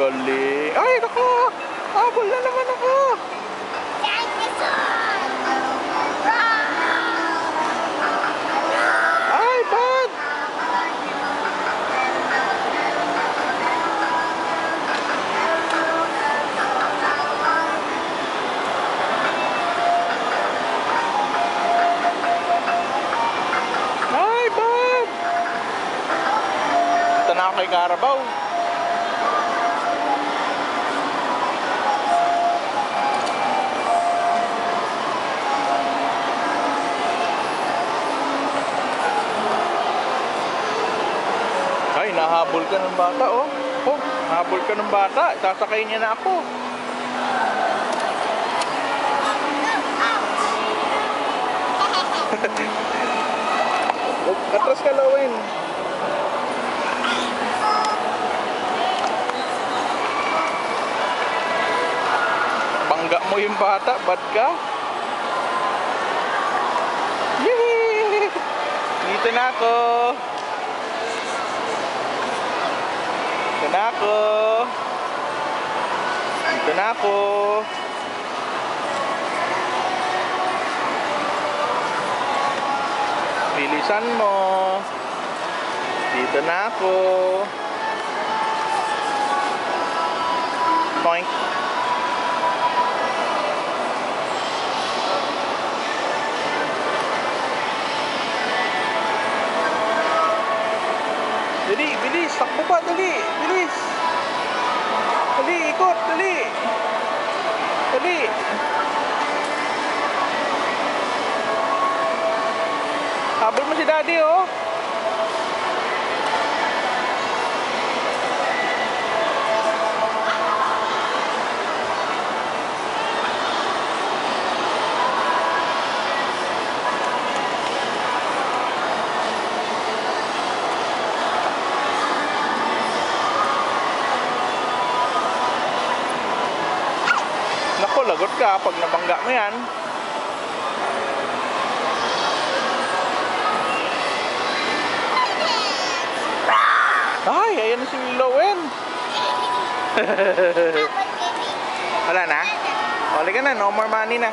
Galing. Ay, naku! Habol na naman ako! Ay, bad! Ay, bad! Ito na ako kay Carabao. Ay, nahabol ka ng bata, oh. Oh, nahabol ka ng bata. Sasakay niya na ako. Atras ka, Lowen. Bangga mo yung bata, bad ka? Yee! Dito na ako. Dito na ako. Dito na ako. Bilisan mo. Dito na ako. Poink. Dali, bilis. Takbo pa, dali. Bilis. Dali, ikot, dali. Dali. Habol mo si Daddy, oh. Naku, lagot ka pag nabangga mo yan. Ay, ayan na si Lowen. Wala na? Wala ka na, no more money na.